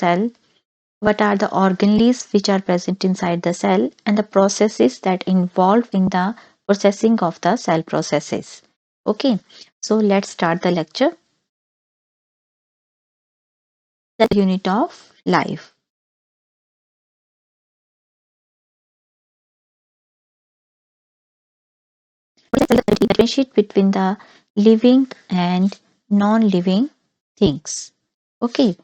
cell, what are the organelles which are present inside the cell, and the processes that involve in the processing of the cell processes. Okay, so let's start the lecture. The unit of life. Differentiate between the living and non-living things. Okay,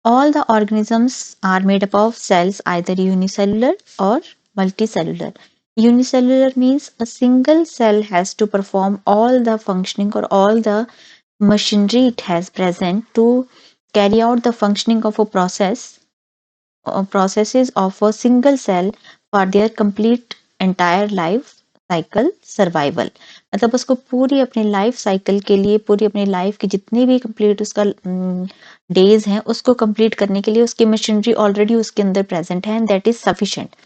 all the organisms are made up of cells, either unicellular or multicellular. Unicellular means a single cell has to perform all the functioning or all the machinery it has present to carry out the functioning of a process or processes of a single cell for their complete entire life cycle survival. मतलब उसको पूरी अपनी life cycle के लिए, पूरी अपनी life की जितनी भी कंप्लीट उसका डेज हैं, उसको कंप्लीट करने के लिए उसकी मशीनरी ऑलरेडी उसके अंदर प्रेजेंट है, एंड दैट इज सफिशिएंट.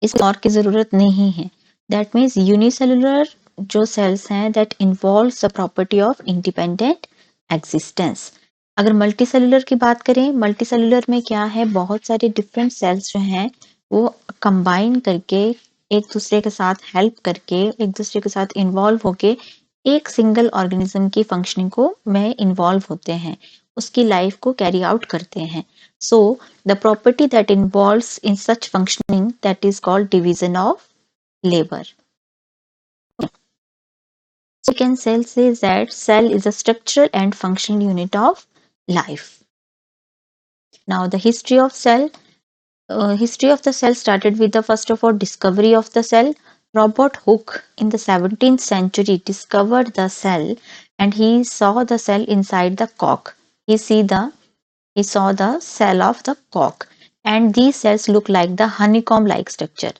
इसकी और की जरूरत नहीं है. दैट मीन्स यूनिसेलुलर जो सेल्स हैं, that involves the property of independent existence. अगर मल्टी सेलुलर की बात करें, मल्टी सेलुलर में क्या है, बहुत सारे डिफरेंट सेल्स जो हैं वो कंबाइन करके एक दूसरे के साथ हेल्प करके, एक दूसरे के साथ इन्वॉल्व होके एक सिंगल ऑर्गेनिज्म की फंक्शनिंग को में इन्वॉल्व होते हैं, उसकी लाइफ को कैरी आउट करते हैं. So the property that involves in such functioning, that is called division of labor. So we can say that cell is a structural and functional unit of life. Now the history of cell. History of the cell started with the first of all discovery of the cell. Robert Hooke in the 17th century discovered the cell, and he saw the cell inside the cock. He saw the cell of the cock, and these cells look like the honeycomb like structure.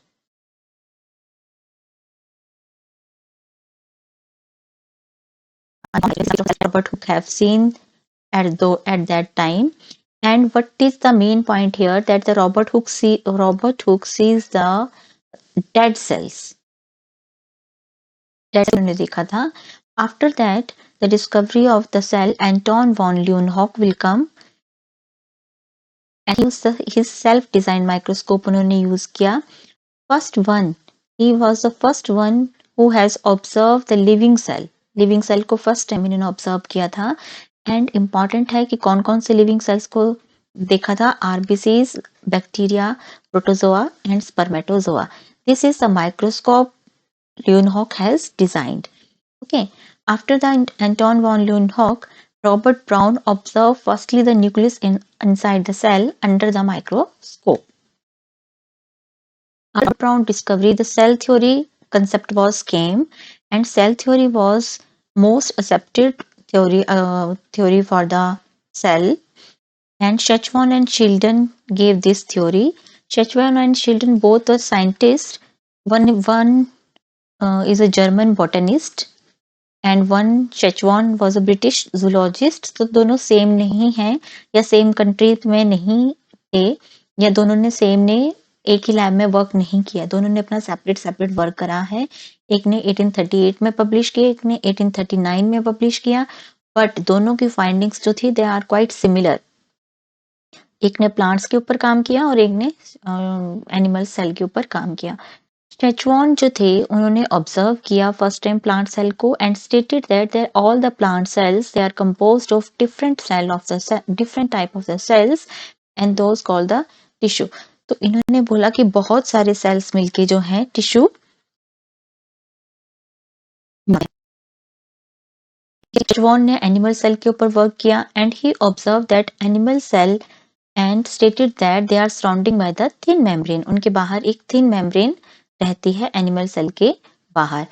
Robert Hooke have seen at that time. And what is the main point here, that the Robert Hooke sees the dead cells. उन्होंने देखा था. After that, the discovery of the cell, Anton von Leeuwenhoek will come and use his self-designed microscope. उन्होंने use किया. He was the first one who has observed the living cell. Living cell को first time इन्होंने observe किया था. And important है कि कौन कौन से लिविंग सेल्स को देखा था. RBCs, bacteria, protozoa and spermatozoa. This is the microscope Leeuwenhoek has designed. Okay, after the Anton von Leeuwenhoek, Robert Brown observed firstly the nucleus inside the cell under the microscope. After Brown discovery, the cell theory concept came, and cell theory was most accepted theory for the cell. And Schachwan and Schilden gave this theory. Schachwan and Schilden both were scientists. One is a German botanist, and one Schachwan was a British zoologist. तो दोनों same नहीं हैं, या same country में नहीं थे, या दोनों ने सेम ने एक ही लैब में वर्क नहीं किया. दोनों ने अपना सेपरेट वर्क करा है. एक ने 1838 में पब्लिश किया, एक ने 1839 में पब्लिश किया. बट दोनों की फाइंडिंग्स जो थी, दे आर क्वाइट सिमिलर. एक ने प्लांट्स के ऊपर काम किया और एक ने एनिमल सेल के ऊपर काम किया. Schachwan जो थे, उन्होंने ऑब्जर्व किया फर्स्ट टाइम प्लांट सेल को, and stated that all the plant cells, they are composed of different type of the cells, and those called the tissue. तो इन्होंने बोला कि बहुत सारे सेल्स मिलके जो हैं टिश्यू. Schachwan ने एनिमल सेल के ऊपर वर्क किया, and he observe that animal cell and stated that they are surrounding by the thin membrane. उनके बाहर एक थिन मेम्ब्रेन रहती है एनिमल सेल के बाहर.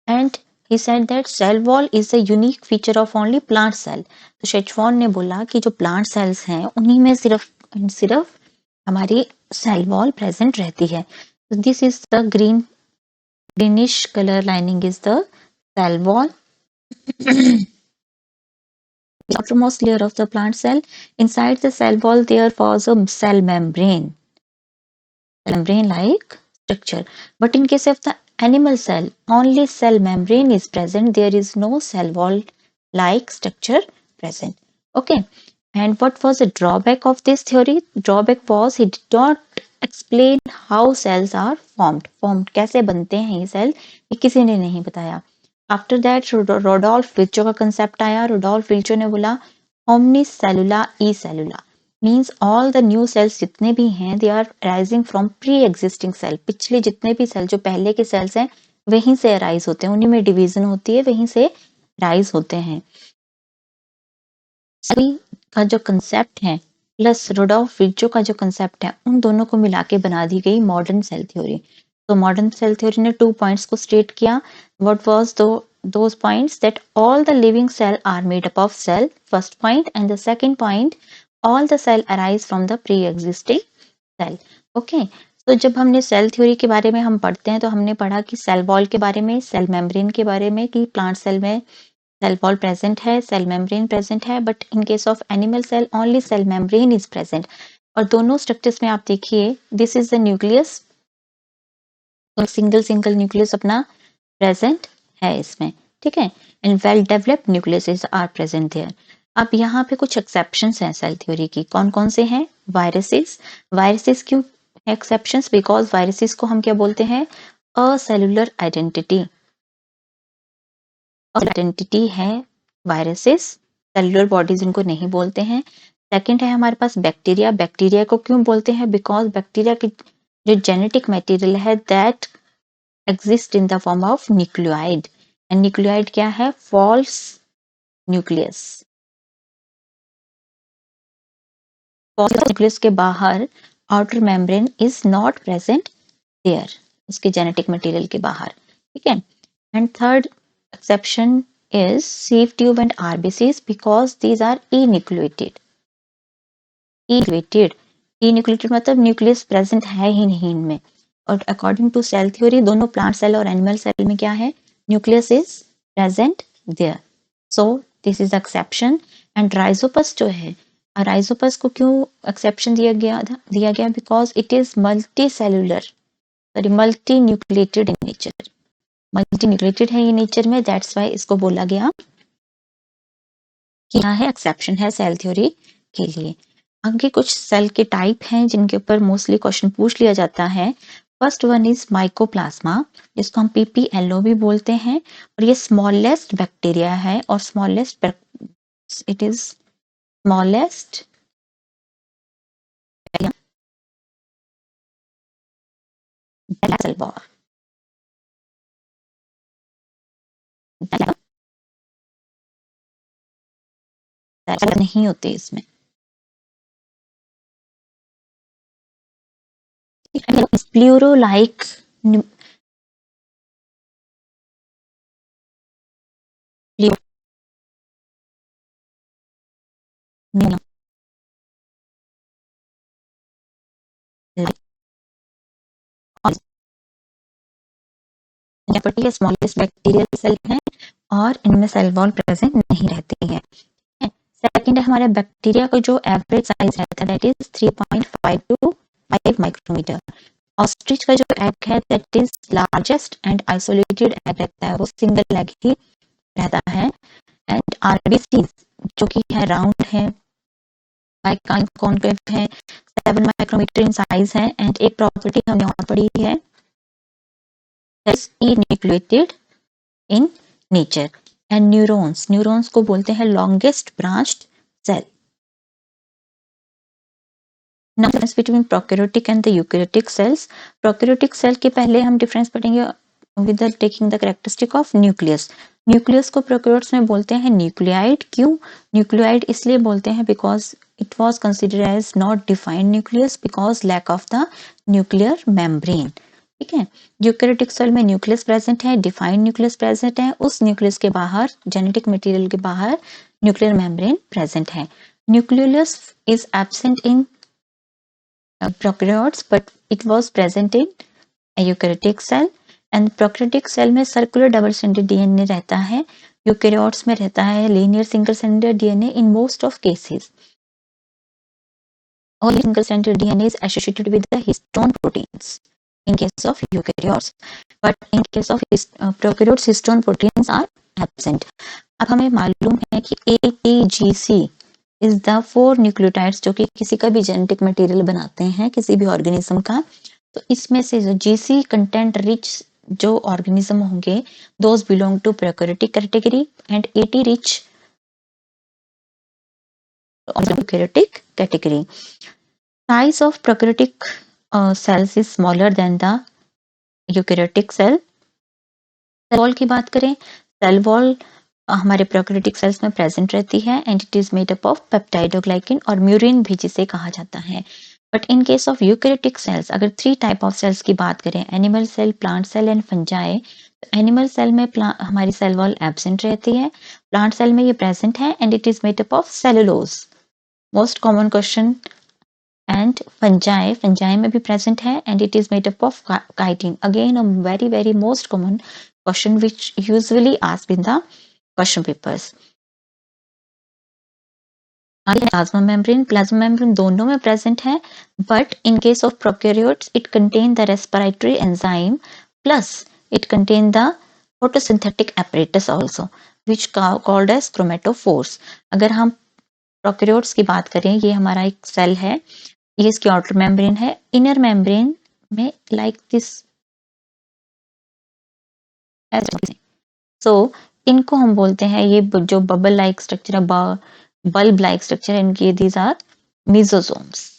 And he said that cell wall is a unique feature of only plant cell. तो शेचवॉन ने बोला कि जो प्लांट सेल्स हैं उन्हीं में सिर्फ हमारी सेल वॉल प्रेजेंट रहती है. This is the greenish color lining is the cell wall. The outermost layer of the plant cell. Inside the cell wall there was a cell membrane like structure. But in case of the animal cell, only cell membrane is present. There is no cell wall like structure present. Okay. And what was the drawback of this theory? Drawback was he did not explain how cells are formed. Formed कैसे बनते हैं ये cell, ये किसी ने नहीं बताया. After that, रोडोल्फ विल्चो का कंसेप्ट आया. रोडोल्फ विल्चो ने बोला omnicellula e cellula means all the new cells जितने भी हैं they are arising from pre-existing cell. पिछले जितने भी सेल जो पहले के सेल्स हैं वहीं से अराइज होते हैं, उन्हीं में डिवीजन होती है, वहीं से राइज होते हैं. सभी का जो कंसेप्ट है प्लस रोडोल्फ विल्चो का जो कंसेप्ट है उन दोनों को मिला के बना दी गई मॉडर्न सेल थ्योरी. तो मॉडर्न सेल थ्योरी ने 2 पॉइंट्स को स्टेट किया. What was those points that all the living cell are made up of cell, first point, and the second point, all the cell arise from the pre-existing cell. Okay, तो जब हमने cell theory के बारे में हम पढ़ते हैं तो हमने पढ़ा कि सेल वॉल के बारे में, सेल मेम्ब्रेन के बारे में, कि प्लांट सेल में सेल वॉल प्रेजेंट है, सेल मेम्ब्रेन प्रेजेंट है, but in case of animal cell only cell membrane is present. और दोनों स्ट्रक्चर्स में आप देखिए this is the nucleus, single nucleus अपना प्रेजेंट है इसमें, ठीक है. And well developed nucleus are present there. अब यहाँ पे कुछ एक्सेप्शंस हैं सेल थ्योरी की. कौन कौन से हैं? वायरसेस. वायरसेस क्यों एक्सेप्शंस? बिकॉज वायरसेस को हम क्या बोलते हैं? असेलुलर आइडेंटिटी. आइडेंटिटी है वायरसेस, सेलुलर बॉडीज इनको नहीं बोलते हैं. सेकंड है हमारे पास बैक्टीरिया. बैक्टीरिया को क्यों बोलते हैं? बिकॉज बैक्टीरिया की जो जेनेटिक मटेरियल है that exist in the form of nucleoid. And nucleoid क्या है? False nucleus. फॉल्स न्यूक्लियस के बाहर outer membrane is not present there, उसके जेनेटिक मटेरियल के बाहर, ठीक है. And third exception is sieve tube and RBCs because these are enucleated. Enucleated मतलब न्यूक्लियस प्रेजेंट है ही नहीं इनमें. और अकॉर्डिंग टू सेल थ्योरी दोनों प्लांट सेल और एनिमल सेल में क्या है? Nucleus is present there. So this is exception. And rhizopus जो है, राइजोपस को क्यों एक्सेप्शन दिया गया? Because it is multicellular, sorry multinucleated in nature. Multinucleated है ये नेचर में, दैट्स वाई इसको बोला गया कि यहाँ है एक्सेप्शन है सेल थ्योरी के लिए. आगे कुछ सेल के टाइप हैं जिनके ऊपर मोस्टली क्वेश्चन पूछ लिया जाता है. फर्स्ट वन इज माइकोप्लाज्मा, जिसको हम PPLO भी बोलते हैं. और ये स्मॉलेस्ट बैक्टीरिया है और smallest it is smallest cell wall. नहीं होते इसमें. Pleuro like smallest bacterial cell है और इनमें सेल वॉल प्रेजेंट नहीं रहती है. सेकंड है हमारे बैक्टीरिया का जो एवरेज साइज रहता है that is 3.5 to 5 micrometer. Ostrich का जो एग है that is largest and isolated egg रहता है, वो सिंगल एग ही रहता है. एंड आरबीसी जो कि है राउंड है, कॉन्केव है, 7 माइक्रोमीटर इन साइज है. एंड एक प्रॉपर्टी हमने और पढ़ी है nucleated in nature. And neurons को बोलते हैं longest branched cell. Now difference between prokaryotic and the eukaryotic cells. Prokaryotic cell के पहले हम डिफरेंस पढ़ेंगे with the taking the characteristic of nucleus. Nucleus को प्रोकैरियोट्स में बोलते हैं न्यूक्लियाइड. क्यों न्यूक्लियाइड? इसलिए बोलते हैं because it was considered as not defined nucleus because lack of the nuclear membrane, ठीक है. यूकैरियोटिक सेल में न्यूक्लियस प्रेजेंट है, डिफाइंड न्यूक्लियस प्रेजेंट है, उस न्यूक्लियस के बाहर जेनेटिक मटेरियल के बाहर न्यूक्लियर मेम्ब्रेन प्रेजेंट है. Nucleus is absent in prokaryotes but it was present in a eukaryotic cell. and prokaryotic cell में circular double stranded DNA रहता है, eukaryotes में रहता है linear single stranded DNA in most of cases. All single stranded DNA is associated with the histone proteins in case of eukaryotes, but in case of prokaryotes histone proteins are absent. अब हमें मालूम है कि ATGC is the 4 nucleotides जो कि किसी का भी जेनेटिक मटेरियल बनाते हैं किसी भी ऑर्गेनिज्म का। तो इसमें से जो जीसी कंटेंट रिच जो ऑर्गेनिज्म होंगे those belong to prokaryotic category and 80 rich eukaryotic category. Size of prokaryotic cells is smaller than the eukaryotic cell. Cell wall की बात करें, सेल वॉल हमारे प्रोकैरियोटिक सेल्स में प्रेजेंट रहती है and it is made up of peptidoglycan और murein भी जिसे कहा जाता है। But in case of eukaryotic cells अगर 3 टाइप ऑफ सेल्स की बात करें, animal cell, plant cell and fungi, तो एनिमल सेल में हमारी सेल वॉल एब्सेंट रहती है, प्लांट सेल में ये प्रेजेंट है and it is made up of cellulose. Most common question, and fungi में भी प्रेजेंट है and it is made up of chitin, again a very most common question which usually asked in the question papers. Plasma membrane दोनों में present है, but in case of prokaryotes it contain the respiratory enzyme plus it contain the photosynthetic apparatus also which called as chromatophores। अगर हम prokaryotes की बात करें, ये हमारा एक सेल है, ये इसकी आउटर मेम्ब्रेन है, इनर मेम्ब्रेन में लाइक दिस। सो इनको हम बोलते हैं, ये जो बबल लाइक स्ट्रक्चर है, बल्ब लाइक स्ट्रक्चर है इनकी, दीज आर मेसोसोम्स।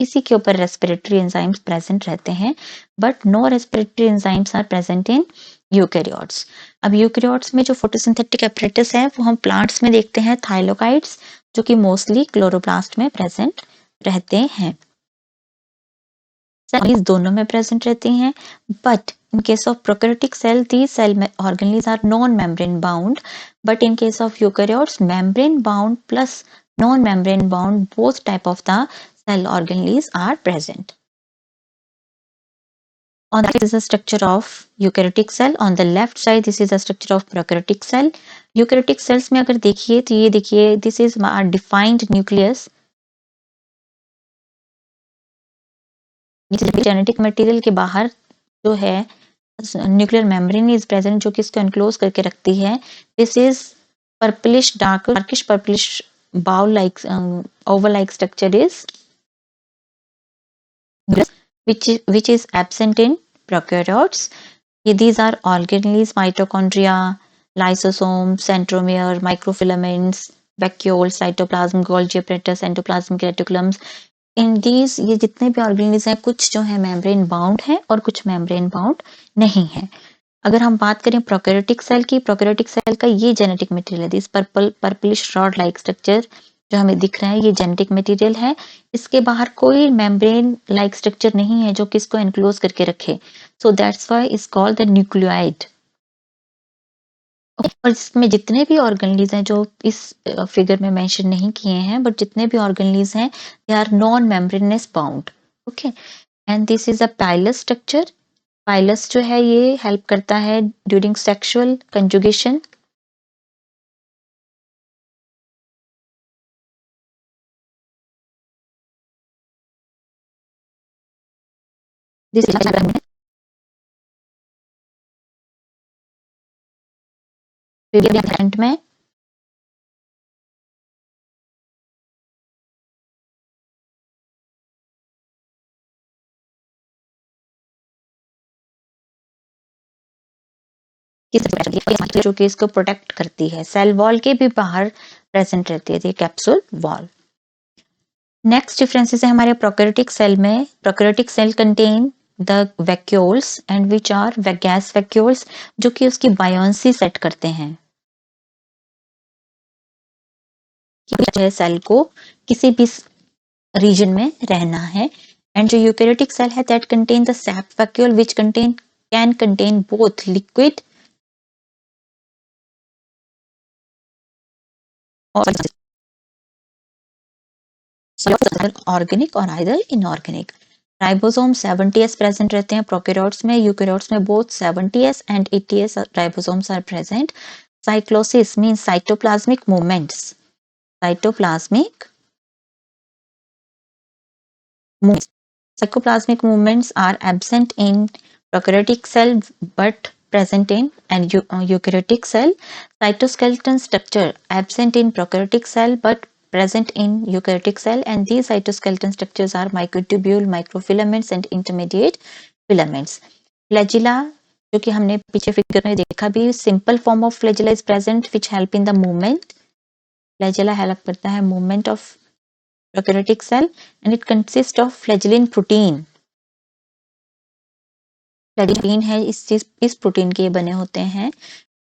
इसी के ऊपर रेस्पिरेटरी एंजाइम्स प्रेजेंट रहते हैं, but no respiratory enzymes are present in eukaryotes. अब यूकैरियोट्स में जो फोटोसिंथेटिक एपरेटस है वो हम प्लांट्स में देखते हैं, थाइलोकाइड्स, जो कि मोस्टली क्लोरोप्लास्ट में प्रेजेंट रहते हैं। सेल्स दोनों में प्रेजेंट रहती हैं, but in case of prokaryotic cell these cell organelles are non membrane bound, but in case of eukaryotes membrane bound plus non membrane bound both type of the cell organelles are present. On the right is the structure of eukaryotic cell, on the left side this is the structure of prokaryotic cell. eukaryotic cells में अगर देखिए तो ये देखिए, this is our defined nucleus, genetic material के बाहर जो है न्यूक्लियर मेम्ब्रेन इज प्रेजेंट, जो कि इसको एनक्लोज करके रखती है। This is purplish darkish purplish bowl like oval like structure is which is absent in prokaryotes. These are organelles, mitochondria, lysosome, centromere, microfilaments, vacuoles, cytoplasm, Golgi apparatus, endoplasmic reticulums. In these ये जितने भी organelles हैं, कुछ जो है membrane bound है और कुछ मेम्ब्रेन बाउंड नहीं है। अगर हम बात करें प्रोकैरियोटिक सेल की, प्रोकैरियोटिक सेल का ये जेनेटिक मटेरियल है, this purplish rod like structure जो हमें दिख रहा है, ये जेनेटिक मटेरियल है। इसके बाहर कोई मेम्ब्रेन लाइक स्ट्रक्चर नहीं है जो कि इसको एनक्लोज करके रखे, so that's why is called the nucleoid. और इसमें जितने भी ऑर्गेनेल्स हैं जो इस फिगर में मेंशन नहीं किए हैं, बट जितने भी ऑर्गेनेल्स हैं they are non membranous bound. Okay, and this is a pilus structure. Pilus जो है ये हेल्प करता है ड्यूरिंग सेक्सुअल कंजुगेशन। दिस में जो कि इसको प्रोटेक्ट करती है, सेल वॉल के भी बाहर प्रेजेंट रहती है कैप्सूल वॉल। नेक्स्ट डिफरेंसेस है हमारे प्रोकैरियोटिक सेल में। Prokaryotic cell contain the vacuoles and which are gas vacuoles, जो कि उसकी बायोंसी सेट करते हैं कि सेल को किसी भी रीजन में रहना है। एंड जो यूकैरियोटिक सेल है that contain the sap vacuole which can contain both liquid और ऑर्गेनिक और either inorganic. Ribosome 70s present रहते हैं प्रोकैरियोट्स में, यूकैरियोट्स में both 70s and 80s ribosomes are present. Cyclosis means cytoplasmic movements, cytoplasmic movements. Psychoplasmic movements are absent in prokaryotic cell, but present in an eukaryotic cell. Cytoskeleton structure absent in prokaryotic cell but present in eukaryotic cell, and these cytoskeleton structures are microtubule, microfilaments and intermediate filaments. Flagella, जो कि हमने पीछे figure में देखा भी, simple form of flagella is present which help in the movement. Flagella help करता है movement of prokaryotic cell and it consists of flagellin protein. फ्लैजेलिन है इस प्रोटीन के बने होते हैं.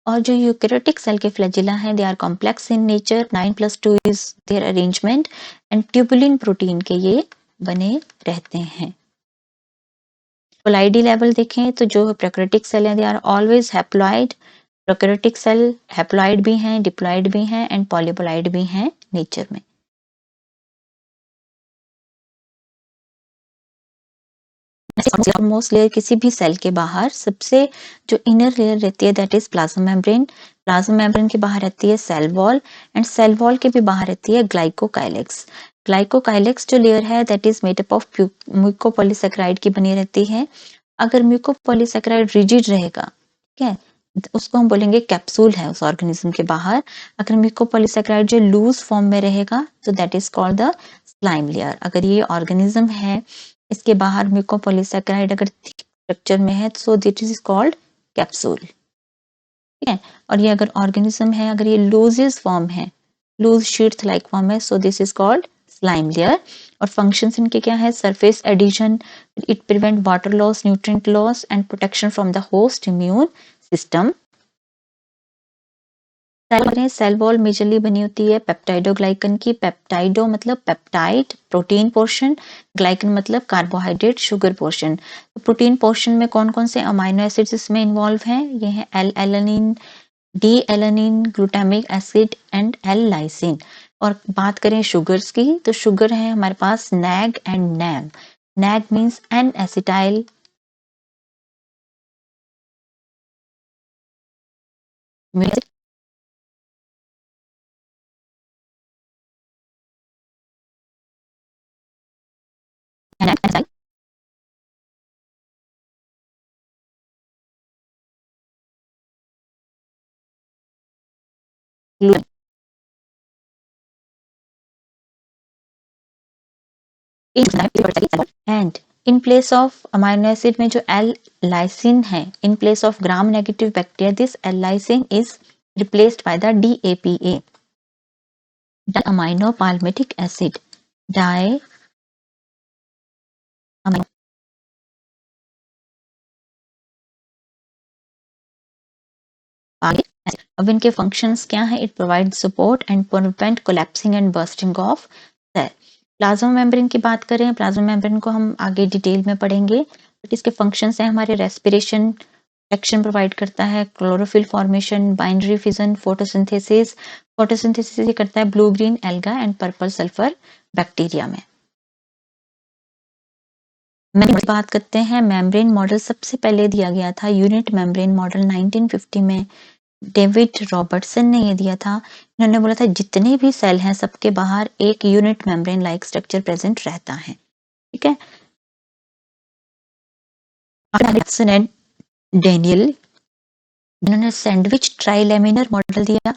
और जो यूकैरियोटिक सेल के फ्लैजेला हैं they are complex in nature. 9+2 is their arrangement and tubulin protein के ये बने रहते हैं. पोलाइडी लेवल देखें तो जो प्रोकैरियोटिक सेल है they are always haploid. Prokaryotic cell haploid भी हैं, डिप्लॉइड भी हैं एंड पॉलीपोलाइड भी हैं नेचर में. मोस्ट लेयर किसी भी सेल के बाहर सबसे जो इनर लेयर रहती है that is plasma membrane. Plasma membrane के बाहर रहती है cell wall and cell wall के भी बाहर रहती है ग्लाइकोकाइलेक्स. ग्लाइकोकाइलेक्स जो लेयर है that is made up of mucopolysaccharide की बनी रहती है. अगर म्यूकोपॉलीसेकेराइड रिजिड रहेगा, ठीक है, उसको हम बोलेंगे कैप्सूल है उस ऑर्गेनिज्म के बाहर. अगर म्यूकोपॉलीसेकेराइड जो लूज फॉर्म में रहेगा तो that is called the slime layer. अगर ये ऑर्गेनिज्म है इसके बाहर म्यूकोपॉलीसेकेराइड अगर स्ट्रक्चर में है so that is called capsule. ठीक है, और ये अगर ऑर्गेनिज्म है, अगर ये लूजिस फॉर्म है, लूज शीट लाइक फॉर्म है, so this is called slime layer. और फंक्शंस इनके क्या है? Surface adhesion, it prevent water loss, nutrient loss and protection from the host immune system. Cell wall majorly बनी होती है पेप्टाइडोग्लाइकन की. पेप्टाइडो मतलब पेप्टाइड प्रोटीन पोर्शन, ग्लाइकन मतलब कार्बोहाइड्रेट शुगर पोर्शन. तो प्रोटीन पोर्शन में कौन कौन से अमाइनो एसिड्स इसमें इन्वॉल्व हैं? ये हैं L alanine, D alanine, glutamic acid and L lysine. और बात करें शुगर्स की तो शुगर है हमारे पास NAG and NAM. NAG means N acetyl and in place of amino acid में जो एल लाइसिन है, in place of gram negative bacteria this L lysine is replaced by the DAPA, amino palmitic acid. डाई अब इनके functions क्या हैं? It provide support and prevent collapsing and bursting of cell. Plasma membrane की बात करें, plasma membrane को हम आगे डिटेल में पढ़ेंगे, बट इसके फंक्शंस हैं हमारे रेस्पिरेशन, एक्शन प्रोवाइड करता है, chlorophyll formation, binary fission, photosynthesis. Photosynthesis ये करता है blue green alga and purple sulphur bacteria में. बात करते हैं मेम्ब्रेन मॉडल. सबसे पहले दिया गया था यूनिट मेम्ब्रेन मॉडल 1950 में. डेविड रॉबर्टसन ने ये दिया था. इन्होंने बोला था जितने भी सेल हैं सबके बाहर एक unit membrane like structure present रहता है. ठीक है, डेनियल इन्होंने सैंडविच ट्राइलेमिनर मॉडल दिया.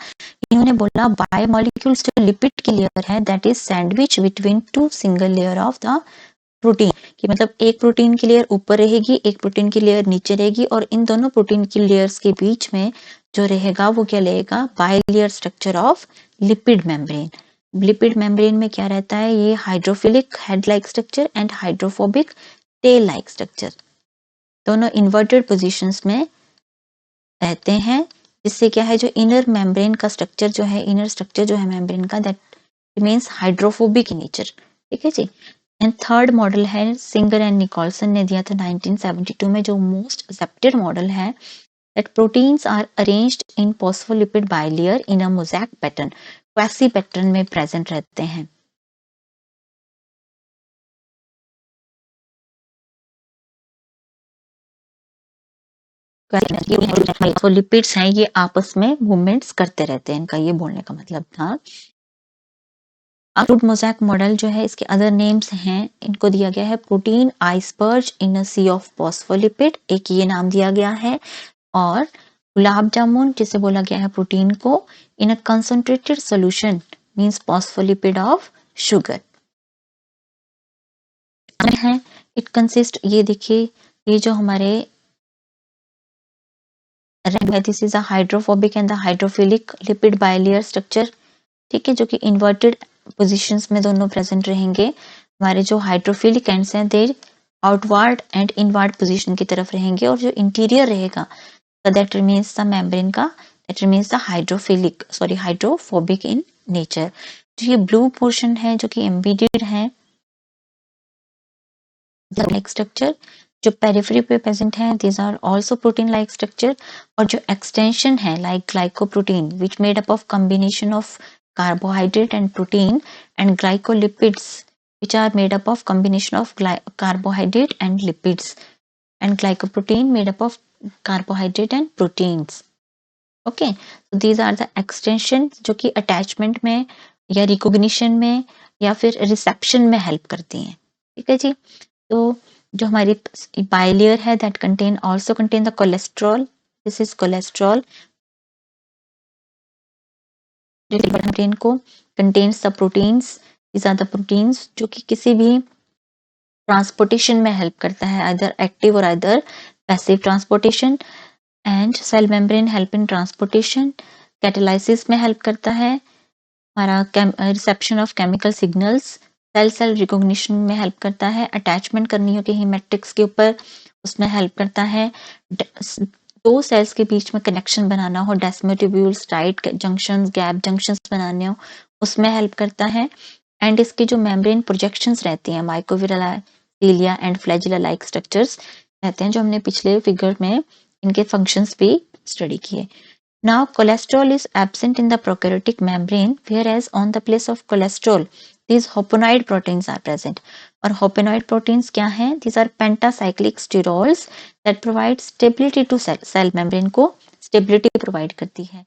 इन्होंने बोला बायोमोलिक्यूल्स जो लिपिड की लेयर है that is sandwich between two single layer of the protein. कि मतलब एक प्रोटीन की लेयर ऊपर रहेगी, एक प्रोटीन की लेयर नीचे रहेगी, और इन दोनों प्रोटीन की लेयर्स के बीच में जो रहेगा वो क्या रहेगा? Bilayer structure of lipid membrane. Lipid membrane में क्या रहता है? ये hydrophilic head like structure and hydrophobic tell like structure, दोनों इन्वर्टेड पोजिशंस में रहते हैं. जिससे क्या है, जो इनर मेम्ब्रेन का स्ट्रक्चर जो है, इनर स्ट्रक्चर जो है मेम्ब्रेन का, that remains hydrophobic in nature. ठीक है जी. एंड थर्ड मॉडल है सिंगर एंड निकोलसन ने दिया था 1972 में, जो मोस्ट एक्सेप्टेड मॉडल है, that proteins are arranged in phospholipid bilayer in a mosaic pattern. Quasi pattern में प्रेजेंट रहते हैं. लिपिड्स हैं ये आपस में मूवमेंट्स करते रहते हैं, इनका ये बोलने का मतलब था. फ्रूट मोज़ैक मॉडल जो है, इसके अदर नेम्स हैं. इनको दिया गया है protein iceberg in a sea of phospholipid, एक ये नाम दिया गया है. और गुलाब जामुन जिसे बोला गया है प्रोटीन को in a concentrated solution means phospholipid of sugar है। इट कंसिस्ट, ये देखिए, ये जो हमारे this is a hydrophobic and the hydrophilic lipid bilayer structure, ठीक है, जो कि इन्वर्टेड पोजीशंस में दोनों प्रेजेंट रहेंगे। हमारे जो हाइड्रोफिलिक एंड्स हैं they outward and inward position की तरफ रहेंगे, और जो इंटीरियर रहेगा दैट रिमेन्स द मेम्ब्रेन का, that remains the hydrophilic sorry hydrophobic in nature. जो ये ब्लू पोर्शन है जो कि एम्बेडेड है लाइक स्ट्रक्चर, जो पेरिफेरी पे प्रेजेंट है these are also protein like structure, और जो एक्सटेंशन है like glycoprotein which made up of combination of carbohydrate and protein, and glycolipids which are made up of combination of carbohydrate and lipids, and glycoprotein made up of carbohydrate and proteins. Okay, so these are the extensions जो कि attachment में या recognition में या फिर reception में help करती हैं, ठीक है जी। तो जो हमारी bilayer है that also contain the cholesterol, this is cholesterol brain को contains the proteins, these are the proteins जो कि किसी भी ट्रांसपोर्टेशन में हेल्प करता है, either एक्टिव और either passive transportation, and cell membrane help in transportation, catalysis में हेल्प करता है, हमारा reception of chemical signals, cell cell recognition में हेल्प करता है, अटैचमेंट करनी हो कि हेमेटिक्स के ऊपर उसमें हेल्प करता है, दो सेल्स के बीच में कनेक्शन बनाना हो, डेस्मोटिब्यूल्स, टाइट जंक्शंस, गैप जंक्शंस बनाने हो, उसमें हेल्प करता है। एंड इसकी जो मेम्ब्रेन प्रोजेक्शंस रहती हैं माइक्रोविरला इलिया एंड फ्लैजिला लाइक स्ट्रक्चर्स रहते हैं, जो हमने पिछले फिगर में इनके फंक्शंस भी स्टडी किए। Now cholesterol is absent in the prokaryotic membrane, whereas on the place of cholesterol these hopenoid proteins are present. और hopenoid proteins क्या हैं? These are pentacyclic sterols that provide stability to cell membrane को stability provide करती है।